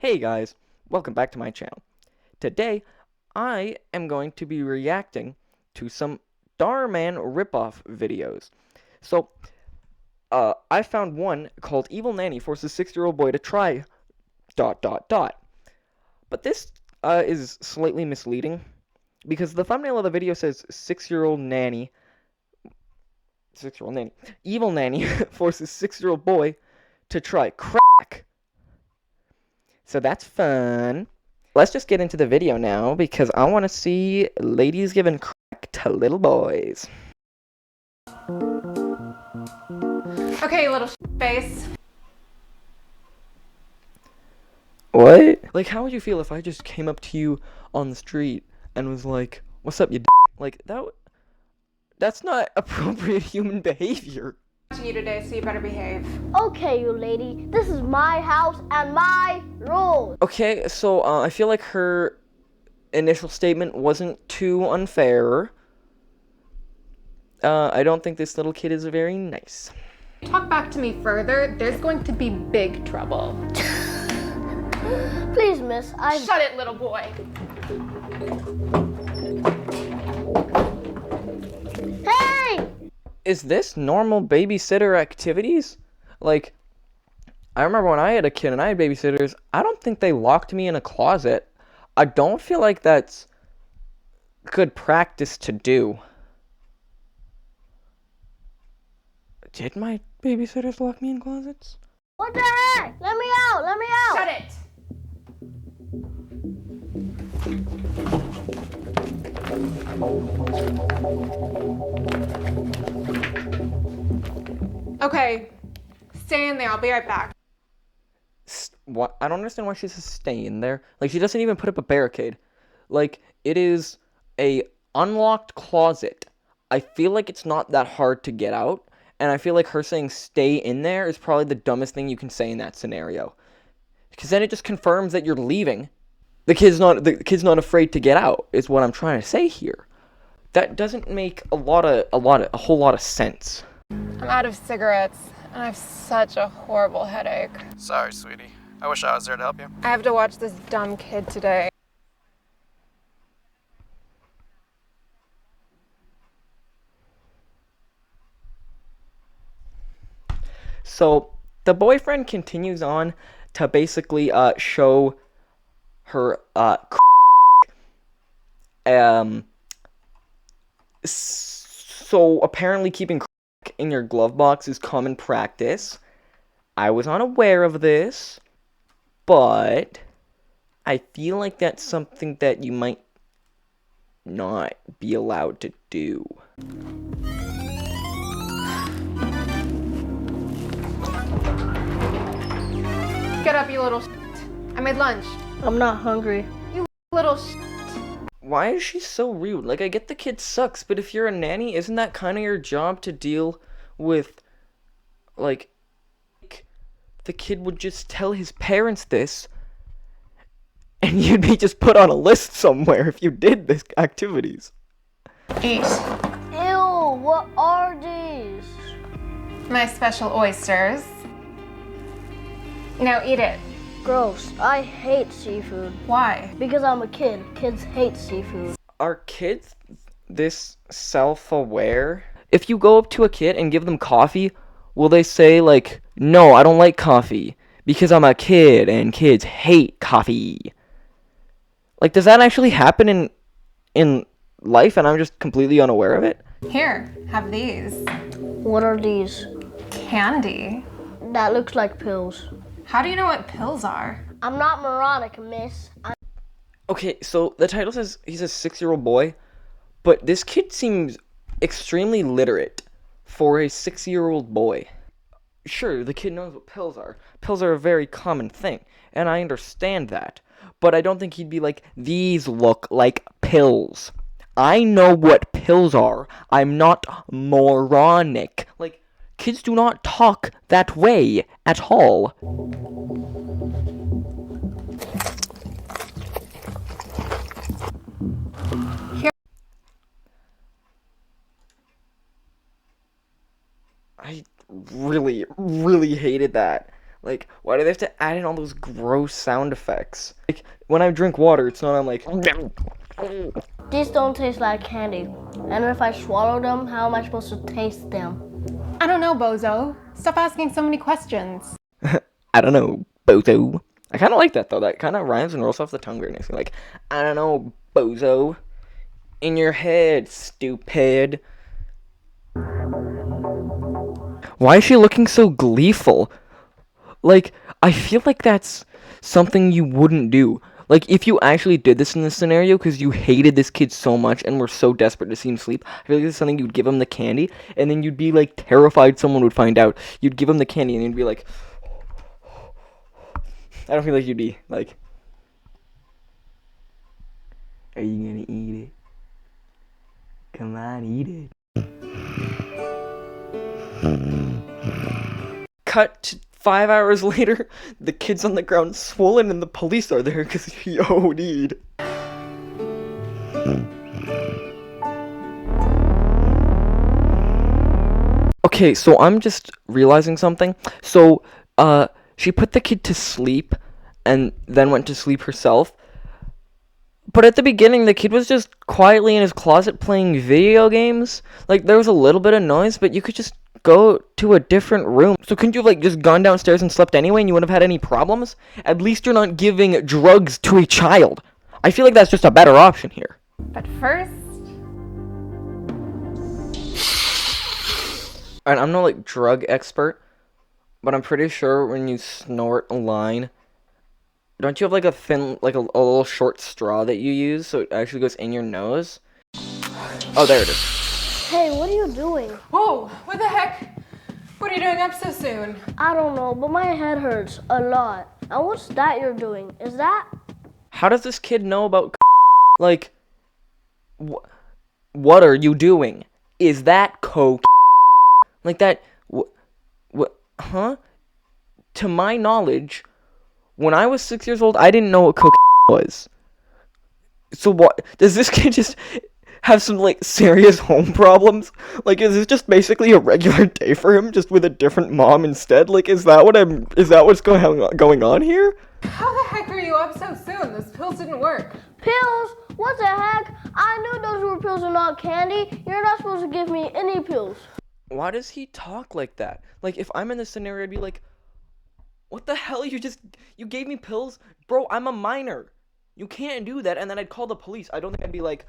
Hey guys, welcome back to my channel. Today, I am going to be reacting to some Dhar Mann ripoff videos. So, I found one called Evil Nanny Forces 6-Year-Old Boy to Try ... But this is slightly misleading because the thumbnail of the video says 6-year-old nanny, Evil Nanny forces 6-year-old boy to try crack. So that's fun. Let's just get into the video now because I want to see ladies giving crack to little boys. Okay, little face. What? Like, how would you feel if I just came up to you on the street and was like, "What's up, you d-?" Like, that's not appropriate human behavior. Watching you today, so you better behave. Okay, you lady, this is my house and my rules. Okay, so I feel like her initial statement wasn't too unfair. I don't think this little kid is very nice. Talk back to me further, there's going to be big trouble. Please, miss, Shut it, little boy. Hey! Is this normal babysitter activities? Like, I remember when I had a kid and I had babysitters, I don't think they locked me in a closet. I don't feel like that's good practice to do. Did my babysitters lock me in closets? What the heck? Let me out! Let me out! Shut it. Okay, stay in there. I'll be right back. What? I don't understand why she's just staying there. Like, she doesn't even put up a barricade. Like, it is a unlocked closet. I feel like it's not that hard to get out, and I feel like her saying stay in there is probably the dumbest thing you can say in that scenario. Because then it just confirms that you're leaving. The kid's not afraid to get out, is what I'm trying to say here. That doesn't make a whole lot of sense. I'm out of cigarettes, and I have such a horrible headache. Sorry, sweetie. I wish I was there to help you. I have to watch this dumb kid today. So the boyfriend continues on to basically show her so apparently keeping crack in your glove box is common practice. I was unaware of this, but I feel like that's something that you might not be allowed to do. Get up, you little I made lunch. I'm not hungry. You little Why is she so rude? Like, I get the kid sucks, but if you're a nanny, isn't that kind of your job to deal with, like, the kid would just tell his parents this, and you'd be just put on a list somewhere if you did this activities. Eat. Ew, what are these? My special oysters. Now eat it. Gross. I hate seafood. Why? Because I'm a kid. Kids hate seafood. Are kids this self-aware? If you go up to a kid and give them coffee, will they say, like, no, I don't like coffee because I'm a kid and kids hate coffee? Like, does that actually happen in life and I'm just completely unaware of it? Here, have these. What are these? Candy. That looks like pills. How do you know what pills are? I'm not moronic, miss. Okay, so the title says he's a 6-year-old boy, but this kid seems extremely literate for a 6-year-old boy. Sure, the kid knows what pills are. Pills are a very common thing, and I understand that. But I don't think he'd be like, these look like pills. I know what pills are. I'm not moronic. Like, kids do not talk that way at all. I really hated that. Like, why do they have to add in all those gross sound effects? Like, when I drink water, it's not I'm like... These don't taste like candy. And if I swallow them, how am I supposed to taste them? I don't know, Bozo. Stop asking so many questions. I don't know, bozo. I kind of like that, though. That kind of rhymes and rolls off the tongue very nicely. Like, I don't know, bozo. In your head, stupid. Why is she looking so gleeful? Like, I feel like that's something you wouldn't do. Like, if you actually did this in this scenario because you hated this kid so much and were so desperate to see him sleep, I feel like this is something you'd give him the candy, and then you'd be, like, terrified someone would find out. You'd give him the candy, and you'd be like... I don't feel like you'd be, like... Are you gonna eat it? Come on, eat it. Cut to 5 hours later, the kid's on the ground swollen and the police are there because he OD'd. Okay, so I'm just realizing something. So, she put the kid to sleep and then went to sleep herself. But at the beginning, the kid was just quietly in his closet playing video games. Like, there was a little bit of noise, but you could just go to a different room. So couldn't you have, like, just gone downstairs and slept anyway and you wouldn't have had any problems? At least you're not giving drugs to a child. I feel like that's just a better option here. But first... And I'm no, like, drug expert, but I'm pretty sure when you snort a line, don't you have, like, a thin, like, a little short straw that you use so it actually goes in your nose? Oh, there it is. Hey, what are you doing? Whoa, what the heck? What are you doing up so soon? I don't know, but my head hurts a lot. And what's that you're doing? Is that... How does this kid know about like, what are you doing? Is that coke? Like that, what, huh? To my knowledge, when I was 6 years old, I didn't know what coke was. So what, does this kid just have some, like, serious home problems? Like, is this just basically a regular day for him, just with a different mom instead? Like, is that what's going on here? How the heck are you up so soon? Those pills didn't work. Pills? What the heck? I knew those were pills and not candy. You're not supposed to give me any pills. Why does he talk like that? Like, if I'm in this scenario, I'd be like, what the hell? You gave me pills? Bro, I'm a minor. You can't do that. And then I'd call the police. I don't think I'd be like,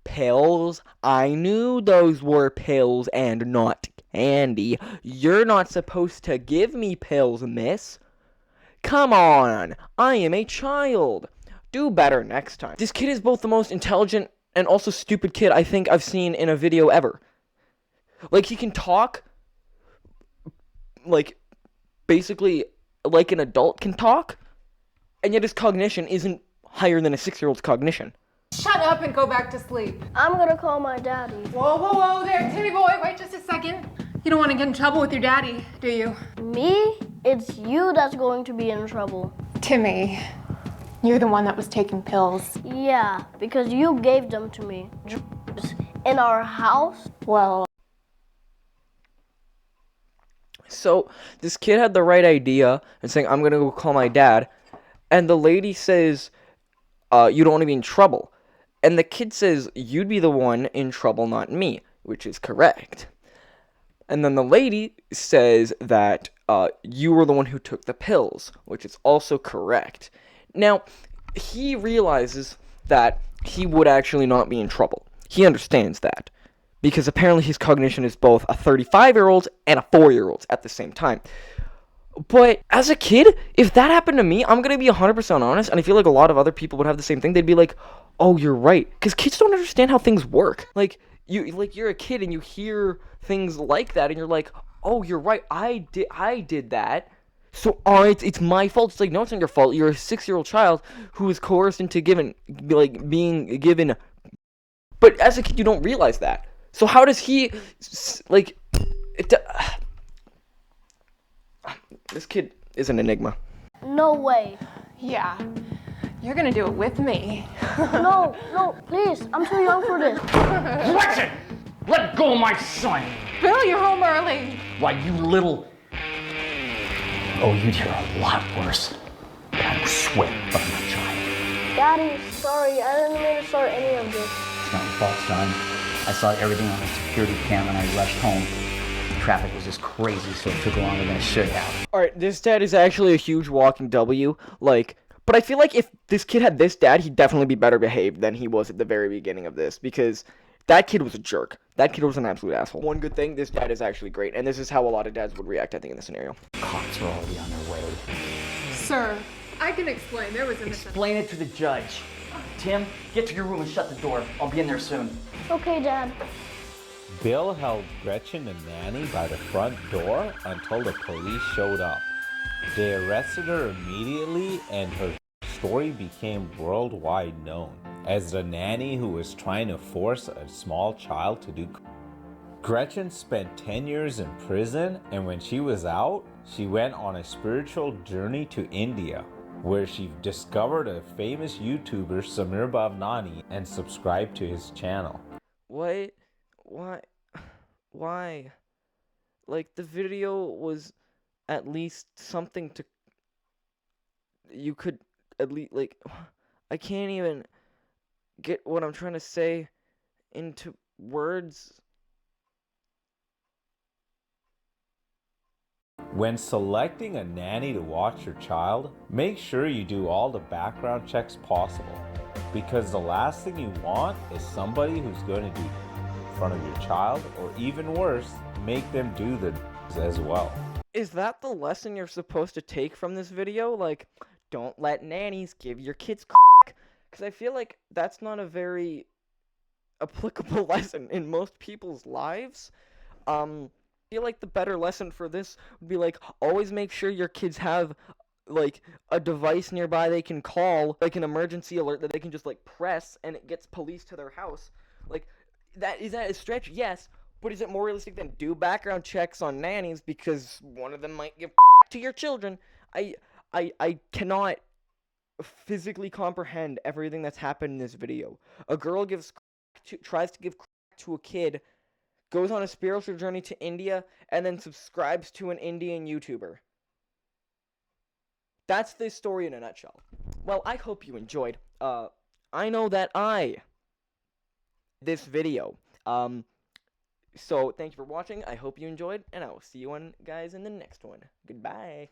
pills? I knew those were pills and not candy. You're not supposed to give me pills, miss. Come on. I am a child. Do better next time. This kid is both the most intelligent and also stupid kid I think I've seen in a video ever. Like, he can talk, like, basically like an adult can talk, and yet his cognition isn't higher than a 6-year-old's cognition. Shut up and go back to sleep. I'm gonna call my daddy. Whoa, whoa, whoa there, Timmy boy. Wait just a second. You don't want to get in trouble with your daddy, do you? Me? It's you that's going to be in trouble. Timmy, you're the one that was taking pills. Yeah, because you gave them to me. In our house? Well... So, this kid had the right idea and saying, I'm gonna go call my dad. And the lady says, you don't want to be in trouble. And the kid says, you'd be the one in trouble, not me, which is correct. And then the lady says that you were the one who took the pills, which is also correct. Now, he realizes that he would actually not be in trouble. He understands that. Because apparently his cognition is both a 35-year-old and a 4-year-old at the same time. But as a kid, if that happened to me, I'm going to be 100% honest, and I feel like a lot of other people would have the same thing. They'd be like, oh, you're right. Because kids don't understand how things work. Like, you're a kid and you hear things like that, and you're like, oh, you're right. I did that. So, it's my fault. It's like, no, it's not your fault. You're a 6-year-old child who was coerced into being given. But as a kid, you don't realize that. So how does he, like, this kid is an enigma. No way. Yeah, you're gonna do it with me. No, please. I'm too young for this. Listen! Let go of my son! Bill, you're home early. Why, you little... Oh, you'd hear a lot worse. I will swear, but I'm not trying. Daddy, sorry, I didn't mean to start any of this. It's not your fault, son. I saw everything on the security cam and I rushed home. Traffic was just crazy, so it took longer than it should have. Alright, this dad is actually a huge walking W. Like, but I feel like if this kid had this dad, he'd definitely be better behaved than he was at the very beginning of this, because that kid was a jerk. That kid was an absolute asshole. One good thing, this dad is actually great, and this is how a lot of dads would react, I think, in this scenario. Cops are already on their way. Sir, I can explain. There was a mishap. Explain it to the judge. Tim, get to your room and shut the door. I'll be in there soon. Okay, Dad. Bill held Gretchen and Nanny by the front door until the police showed up. They arrested her immediately, and her story became worldwide known as the nanny who was trying to force a small child to do. Gretchen spent 10 years in prison, and when she was out, she went on a spiritual journey to India, where she discovered a famous YouTuber, Samir Bhavnani, and subscribed to his channel. What? Why? Like, the video was at least something to... You could at least, like... I can't even get what I'm trying to say into words. When selecting a nanny to watch your child, make sure you do all the background checks possible, because the last thing you want is somebody who's going to do in front of your child, or even worse, make them do the as well. Is that the lesson you're supposed to take from this video? Like, don't let nannies give your kids because I feel like that's not a very applicable lesson in most people's lives. I feel like the better lesson for this would be like, always make sure your kids have like a device nearby they can call, like an emergency alert that they can just like press and it gets police to their house. Like, is that a stretch? Yes, but is it more realistic than do background checks on nannies because one of them might give to your children? I cannot physically comprehend everything that's happened in this video. A girl tries to give to a kid, goes on a spiritual journey to India, and then subscribes to an Indian YouTuber. That's this story in a nutshell. Well, I hope you enjoyed. I know that this video. So thank you for watching. I hope you enjoyed, and I will see you guys in the next one. Goodbye.